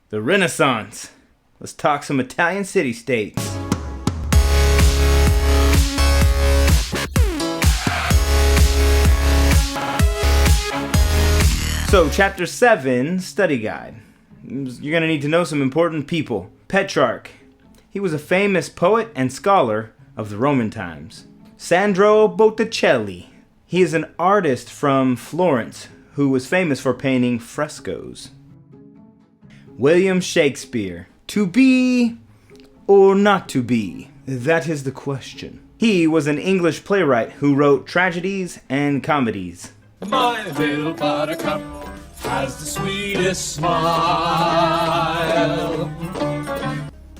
The Renaissance. Let's talk some Italian city-states. So, Chapter 7, Study Guide. You're going to need to know some important people. Petrarch. He was a famous poet and scholar of the Roman times. Sandro Botticelli. He is an artist from Florence who was famous for painting frescoes. William Shakespeare. To be or not to be? That is the question. He was an English playwright who wrote tragedies and comedies. My little buttercup has the sweetest smile.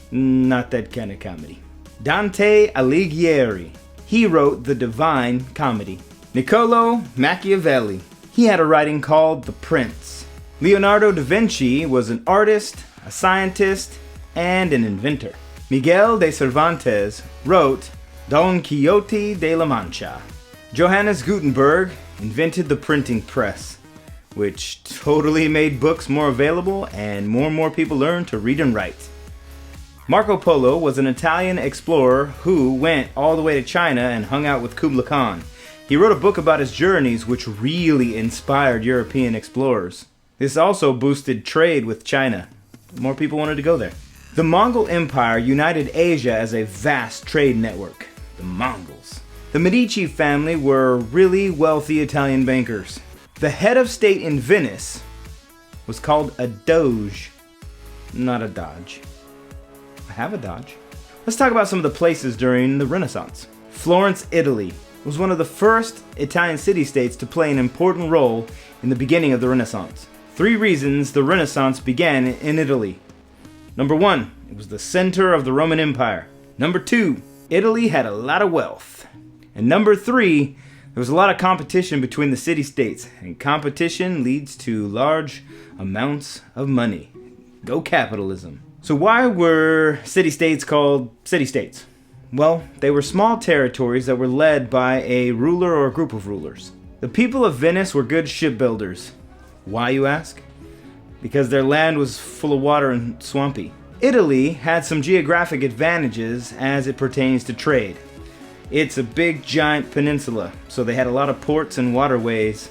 Not that kind of comedy. Dante Alighieri. He wrote the Divine Comedy. Niccolo Machiavelli. He had a writing called The Prince. Leonardo da Vinci was an artist, a scientist, and an inventor. Miguel de Cervantes wrote Don Quixote de la Mancha. Johannes Gutenberg invented the printing press, which totally made books more available and more people learned to read and write. Marco Polo was an Italian explorer who went all the way to China and hung out with Kublai Khan. He wrote a book about his journeys which really inspired European explorers. This also boosted trade with China. More people wanted to go there. The Mongol Empire united Asia as a vast trade network. The Mongols. The Medici family were really wealthy Italian bankers. The head of state in Venice was called a doge, not a dodge. I have a dodge. Let's talk about some of the places during the Renaissance. Florence, Italy was one of the first Italian city-states to play an important role in the beginning of the Renaissance. 3 reasons the Renaissance began in Italy. Number 1, it was the center of the Roman Empire. Number 2, Italy had a lot of wealth. And number 3, there was a lot of competition between the city-states, and competition leads to large amounts of money. Go capitalism. So why were city-states called city-states? Well, they were small territories that were led by a ruler or a group of rulers. The people of Venice were good shipbuilders. Why, you ask? Because their land was full of water and swampy. Italy had some geographic advantages as it pertains to trade. It's a big giant peninsula, so they had a lot of ports and waterways,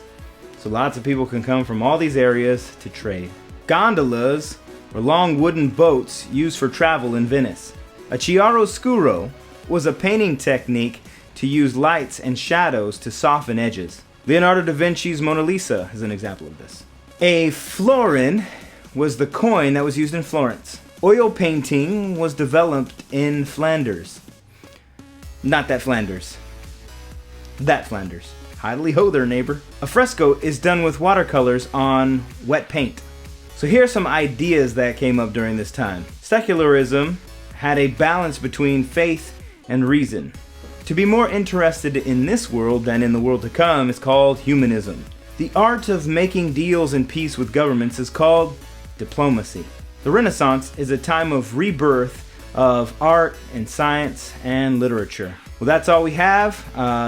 so lots of people can come from all these areas to trade. Gondolas were long wooden boats used for travel in Venice. A chiaroscuro was a painting technique to use lights and shadows to soften edges. Leonardo da Vinci's Mona Lisa is an example of this. A florin was the coin that was used in Florence. Oil painting was developed in Flanders. Not that Flanders. That Flanders. Hidely ho there, neighbor. A fresco is done with watercolors on wet paint. So here are some ideas that came up during this time. Secularism had a balance between faith and reason. To be more interested in this world than in the world to come is called humanism. The art of making deals and peace with governments is called diplomacy. The Renaissance is a time of rebirth of art and science and literature. Well, that's all we have.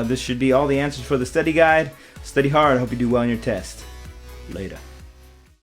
This should be all the answers for the study guide. Study hard. I hope you do well on your test. Later.